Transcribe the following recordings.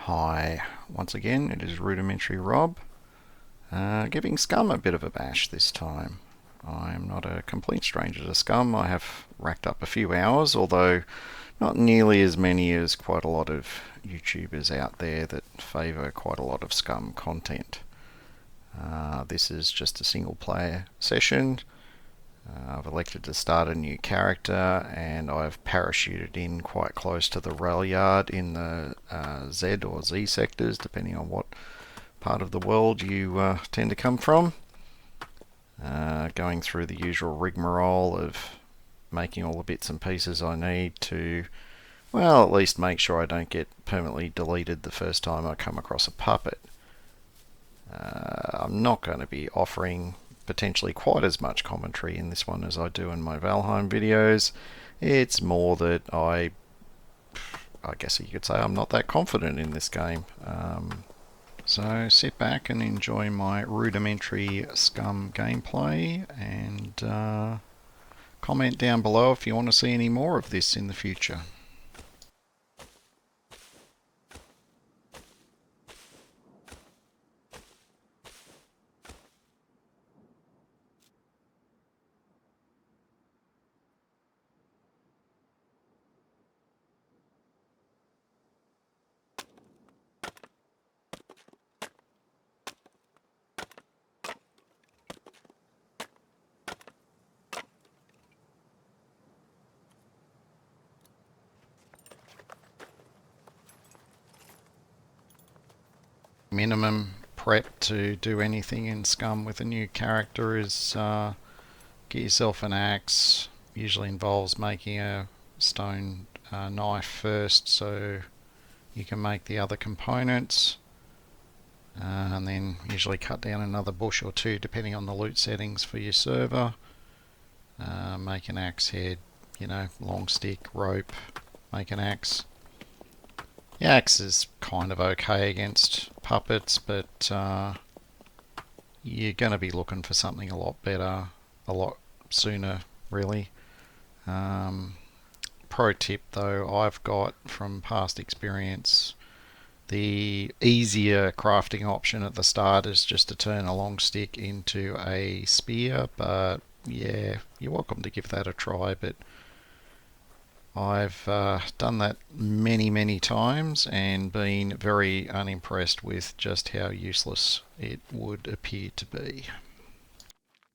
Hi, once again it is Rudimentary Rob, giving Scum a bit of a bash this time. I am not a complete stranger to Scum. I have racked up a few hours, although not nearly as many as quite a lot of YouTubers out there that favour quite a lot of Scum content. This is just a single player session. I've elected to start a new character and I've parachuted in quite close to the rail yard in the Z or Z sectors, depending on what part of the world you tend to come from. Going through the usual rigmarole of making all the bits and pieces I need to, well, at least make sure I don't get permanently deleted the first time I come across a puppet. I'm not going to be offering potentially quite as much commentary in this one as I do in my Valheim videos. It's more that I guess you could say I'm not that confident in this game. So sit back and enjoy my rudimentary Scum gameplay and comment down below if you want to see any more of this in the future. Minimum prep to do anything in Scum with a new character is get yourself an axe. Usually involves making a stone knife first so you can make the other components, and then usually cut down another bush or two depending on the loot settings for your server. Make an axe head, long stick, rope, make an axe. The axe is kind of okay against puppets, but you're going to be looking for something a lot better, a lot sooner, really. Pro tip though, I've got from past experience, the easier crafting option at the start is just to turn a long stick into a spear, but yeah, you're welcome to give that a try, but I've done that many times and been very unimpressed with just how useless it would appear to be.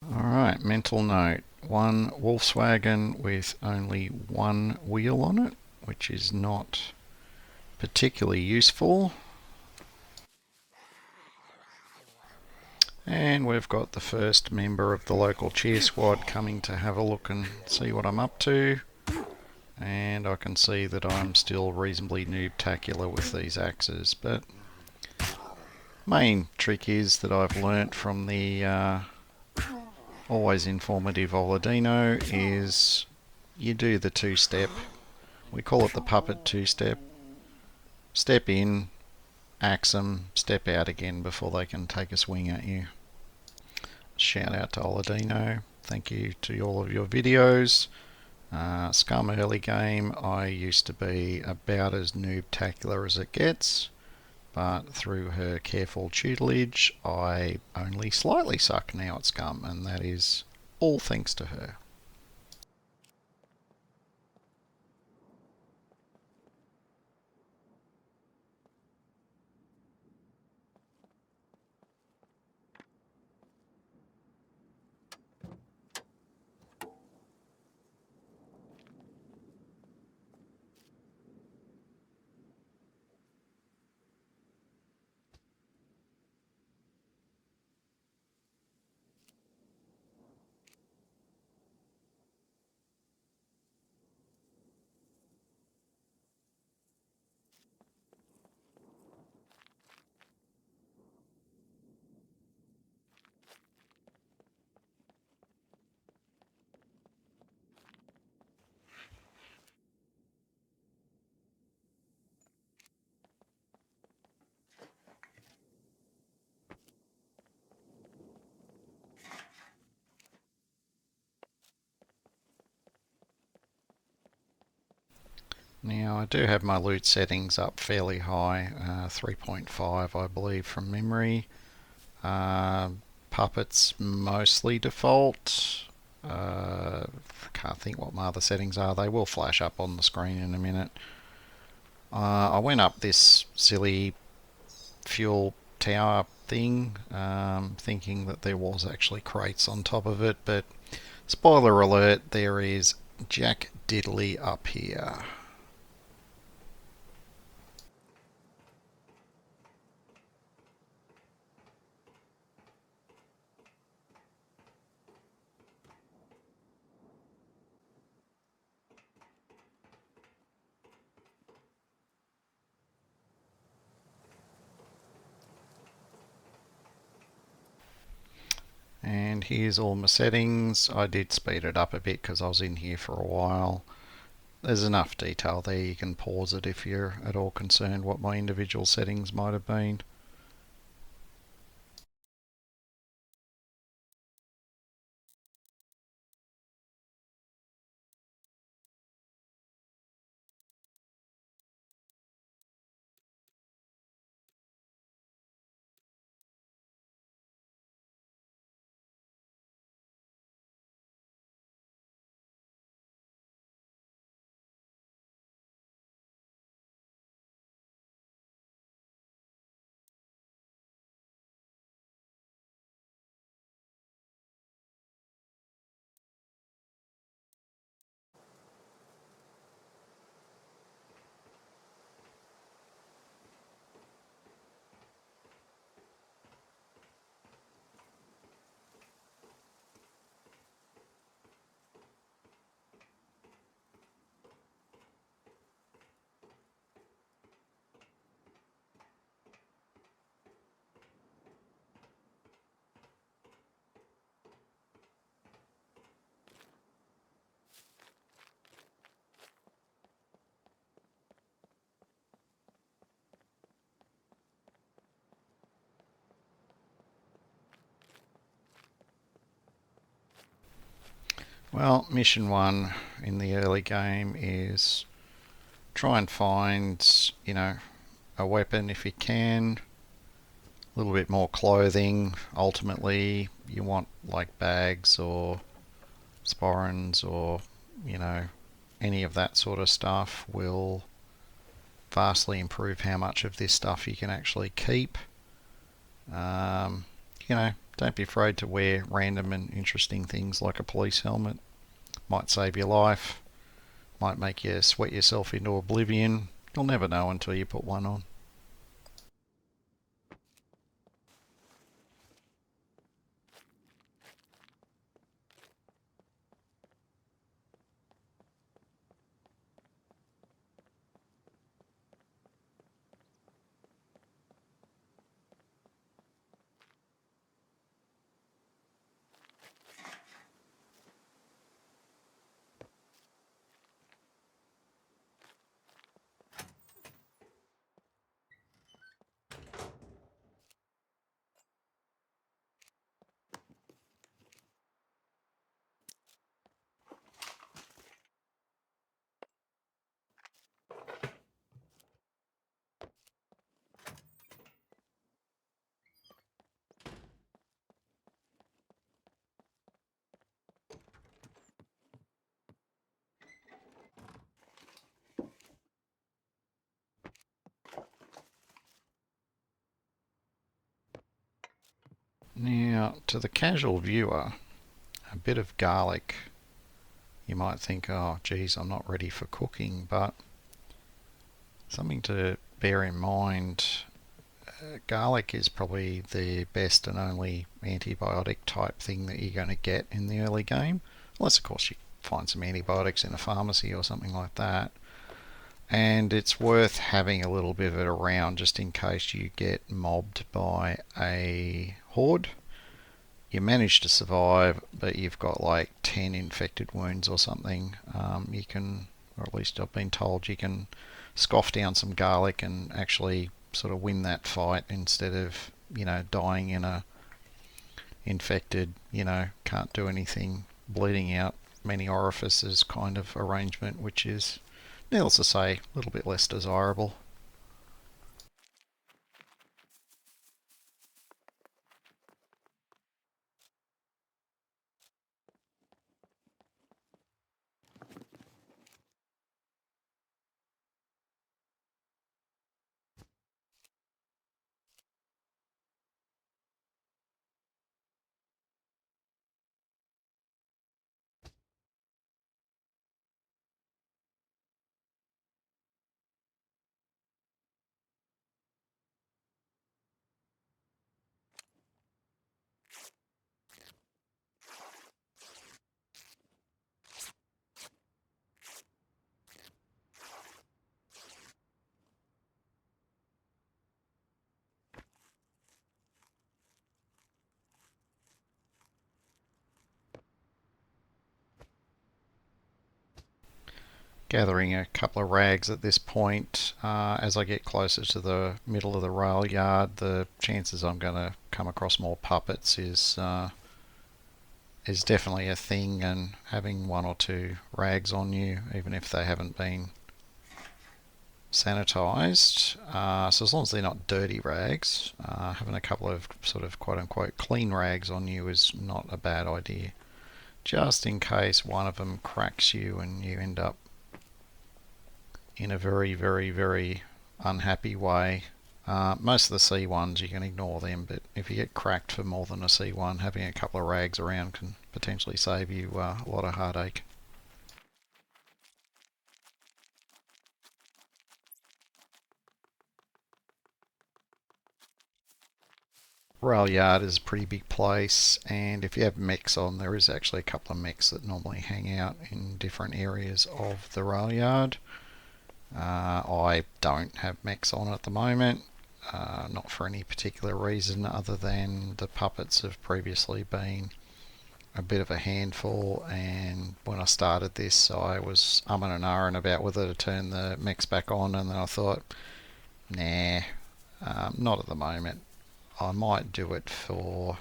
Alright, mental note. One Volkswagen with only one wheel on it, which is not particularly useful. And we've got the first member of the local cheer squad coming to have a look and see what I'm up to. And I can see that I'm still reasonably noob-tacular with these axes, but main trick is that I've learnt from the always informative Oladino is you do the two-step. We call it the puppet two-step. Step in, axe them, step out again before they can take a swing at you. Shout out to Oladino. Thank you to all of your videos. Scum early game, I used to be about as noob-tacular as it gets, but through her careful tutelage, I only slightly suck now at Scum, and that is all thanks to her. Now I do have my loot settings up fairly high, 3.5 I believe from memory. Uh, Puppets mostly default. Can't think what my other settings are. They will flash up on the screen in a minute. I went up this silly fuel tower thing, thinking that there was actually crates on top of it, but spoiler alert, there is Jack Diddley up here. And here's all my settings. I did speed it up a bit because I was in here for a while. There's enough detail there, you can pause it if you're at all concerned what my individual settings might have been. Well, mission one in the early game is try and find, a weapon if you can, a little bit more clothing. Ultimately, you want like bags or sporrans or, you know, any of that sort of stuff will vastly improve how much of this stuff you can actually keep. Um, don't be afraid to wear random and interesting things like a police helmet. Might save your life, might make you sweat yourself into oblivion. You'll never know until you put one on. Now, to the casual viewer, a bit of garlic, you might think, oh, geez, I'm not ready for cooking, but something to bear in mind, garlic is probably the best and only antibiotic type thing that you're going to get in the early game. Unless, of course, you find some antibiotics in a pharmacy or something like that. And it's worth having a little bit of it around just in case you get mobbed by a horde. You manage to survive, but you've got like 10 infected wounds or something. You can, or at least I've been told, you can scoff down some garlic and actually sort of win that fight instead of, dying in a infected, can't do anything, bleeding out many orifices kind of arrangement, which is needless to say, a little bit less desirable. Gathering a couple of rags at this point. As I get closer to the middle of the rail yard, the chances I'm going to come across more puppets is definitely a thing, and having one or two rags on you, even if they haven't been sanitized, so as long as they're not dirty rags, having a couple of sort of quote unquote clean rags on you is not a bad idea, just in case one of them cracks you and you end up in a very, very, very unhappy way. Most of the C1s you can ignore them, but if you get cracked for more than a C1, having a couple of rags around can potentially save you a lot of heartache. Rail yard is a pretty big place, and if you have mechs on, there is actually a couple of mechs that normally hang out in different areas of the rail yard. I don't have mechs on at the moment, not for any particular reason other than the puppets have previously been a bit of a handful, and when I started this I was umming and ahhing about whether to turn the mechs back on, and then I thought, nah, not at the moment. I might do it for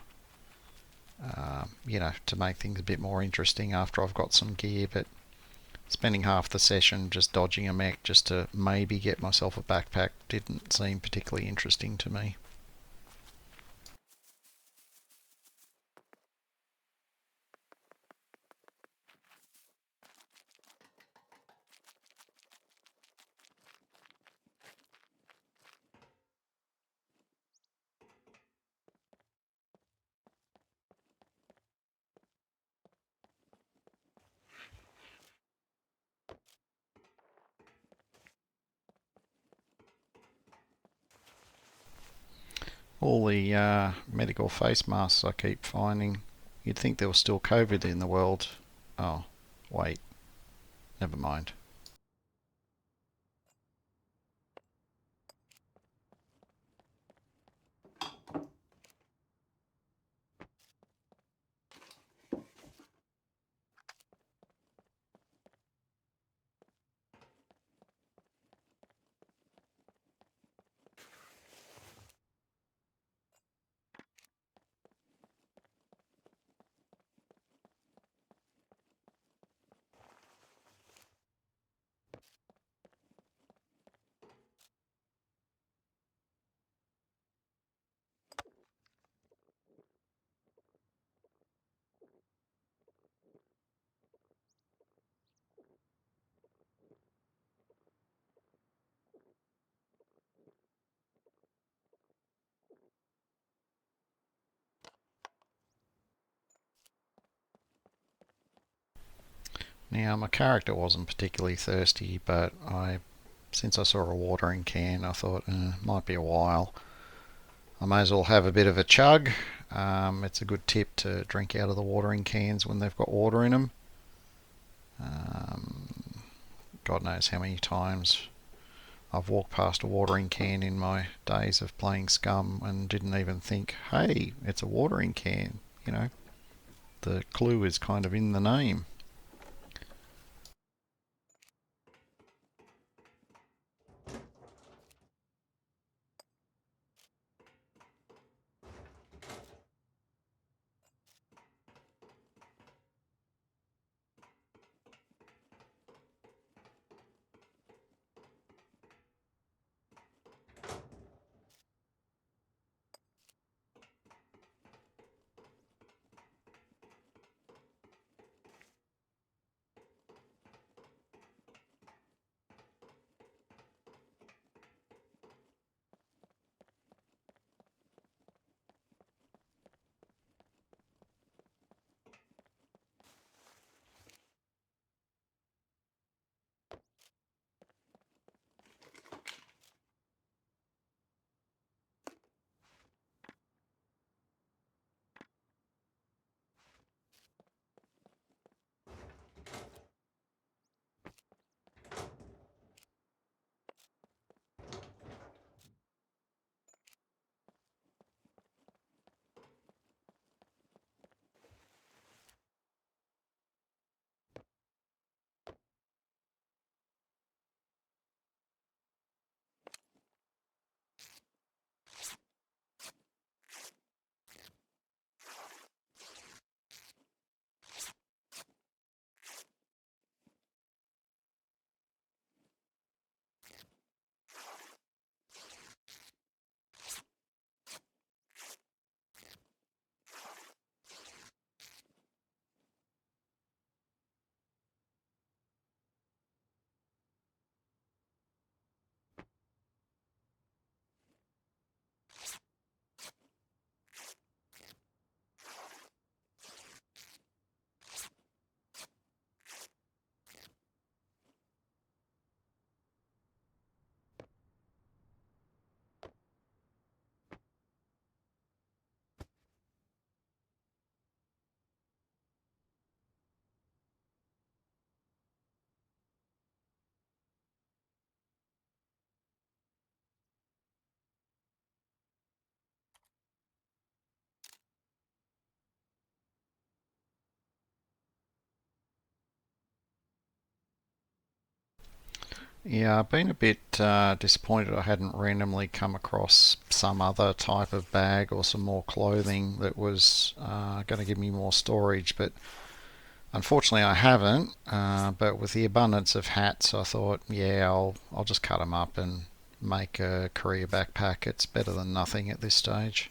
to make things a bit more interesting after I've got some gear, but spending half the session just dodging a mech just to maybe get myself a backpack didn't seem particularly interesting to me. All the medical face masks I keep finding, you'd think there was still COVID in the world. Oh, wait, never mind. Now, my character wasn't particularly thirsty, but since I saw a watering can, I thought, might be a while. I may as well have a bit of a chug. It's a good tip to drink out of the watering cans when they've got water in them. God knows how many times I've walked past a watering can in my days of playing Scum and didn't even think, hey, it's a watering can. The clue is kind of in the name. Yeah, I've been a bit disappointed I hadn't randomly come across some other type of bag or some more clothing that was going to give me more storage, but unfortunately I haven't. But with the abundance of hats, I thought, yeah, I'll just cut them up and make a career backpack. It's better than nothing at this stage.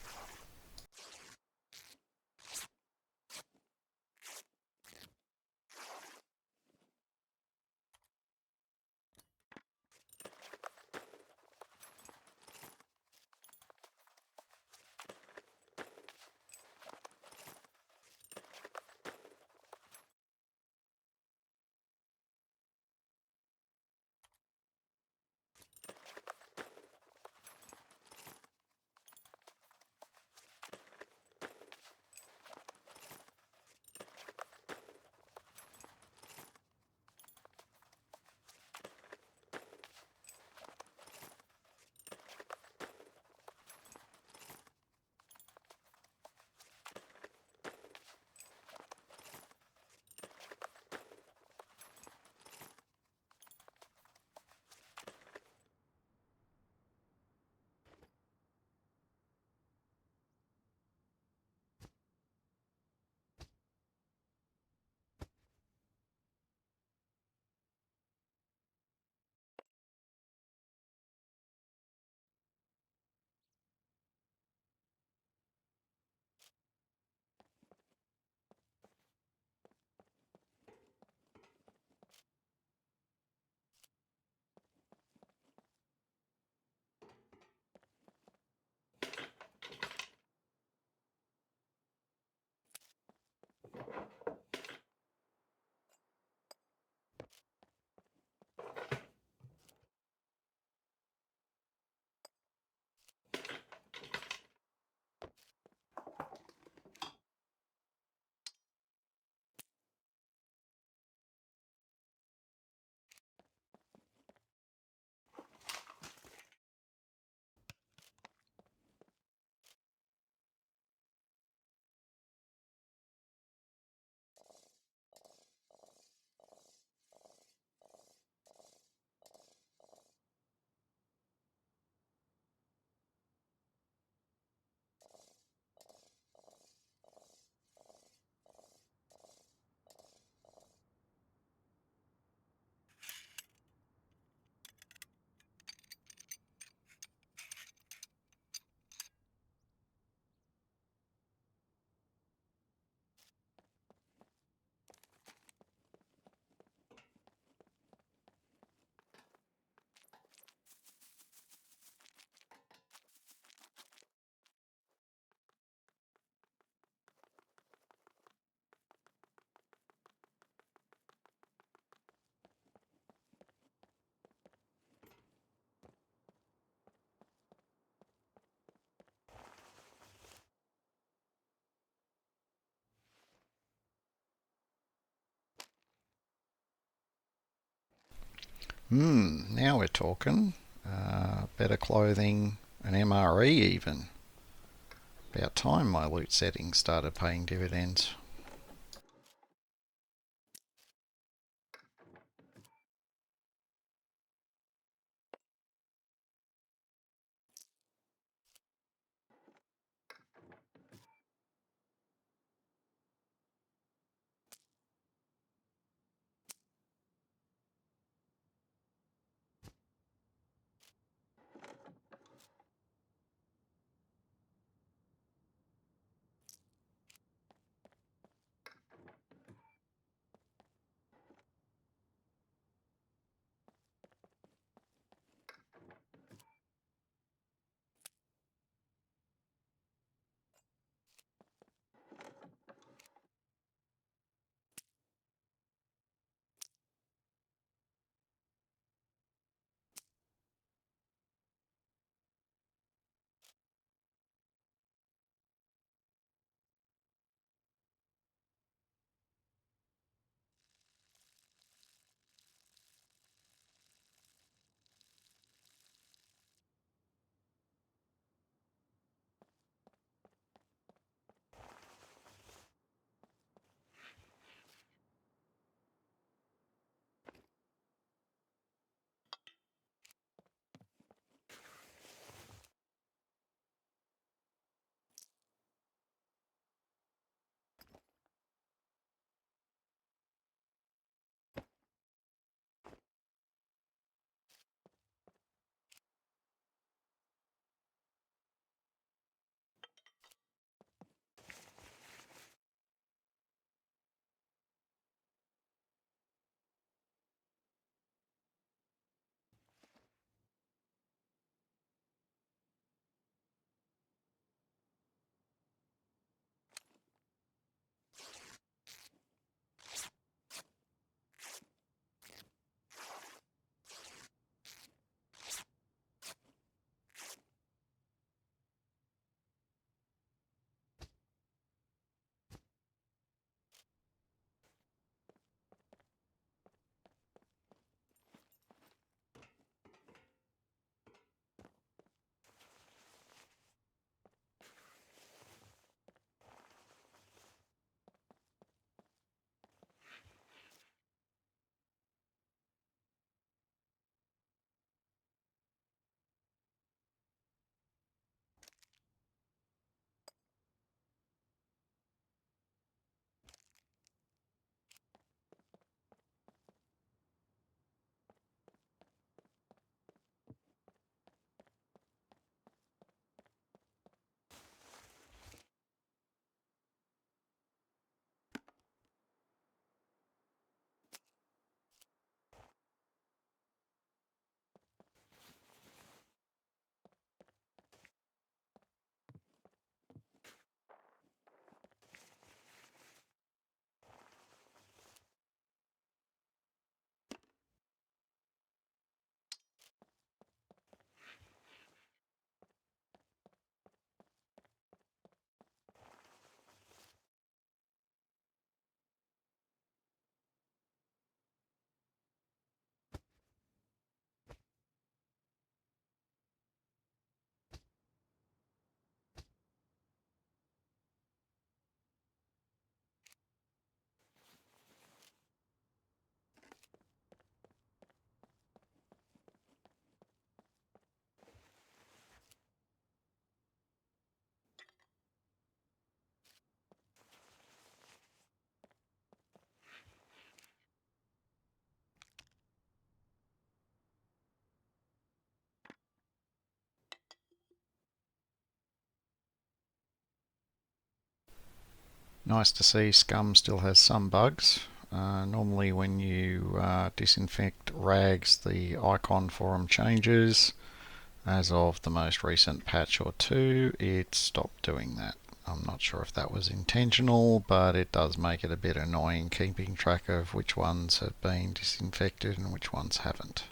Now we're talking. Better clothing, an MRE even. About time my loot settings started paying dividends. Nice to see Scum still has some bugs. Normally when you disinfect rags, the icon for them changes. As of the most recent patch or two, it stopped doing that. I'm not sure if that was intentional, but it does make it a bit annoying keeping track of which ones have been disinfected and which ones haven't.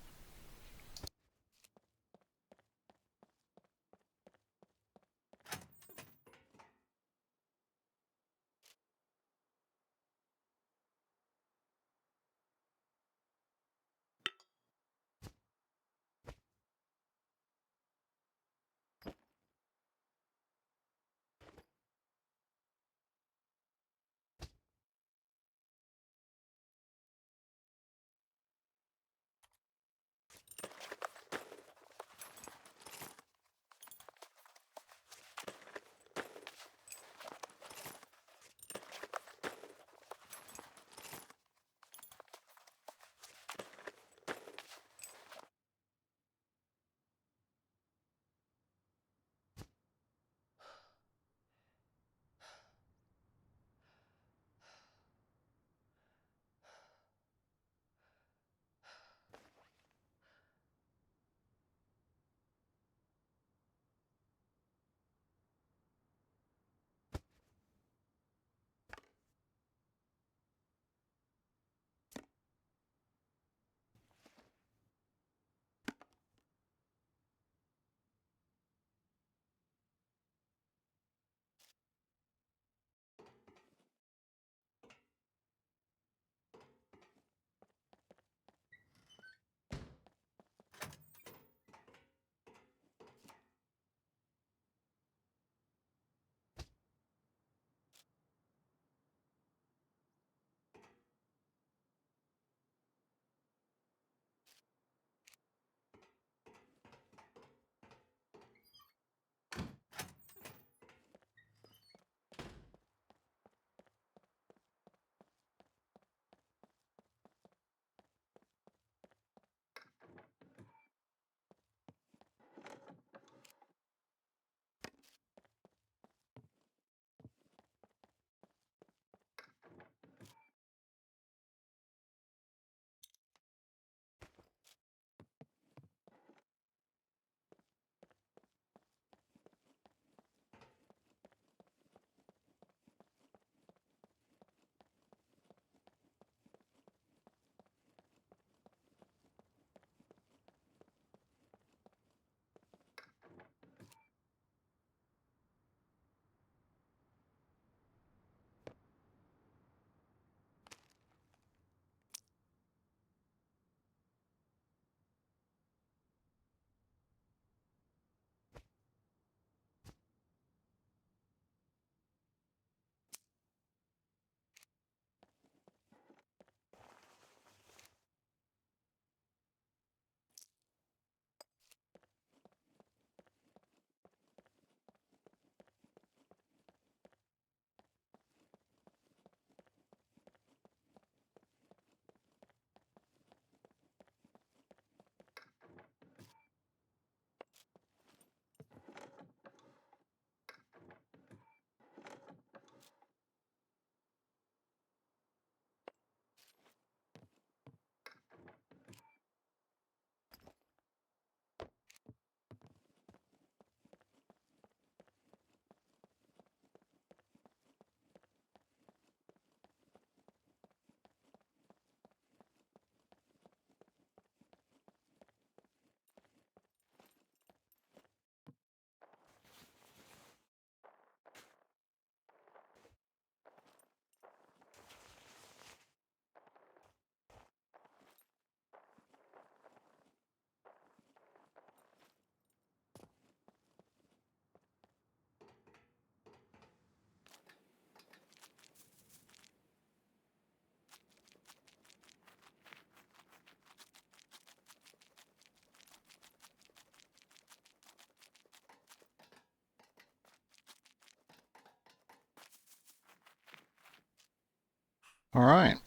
Alright,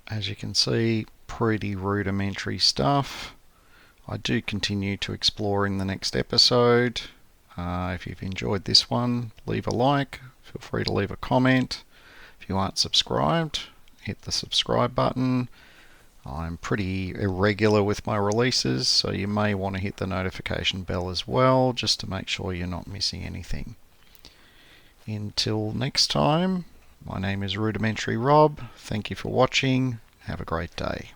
as you can see, pretty rudimentary stuff. I do continue to explore in the next episode. If you've enjoyed this one, leave a like, feel free to leave a comment. If you aren't subscribed, hit the subscribe button. I'm pretty irregular with my releases, so you may want to hit the notification bell as well, just to make sure you're not missing anything. Until next time, my name is Rudimentary Rob. Thank you for watching. Have a great day.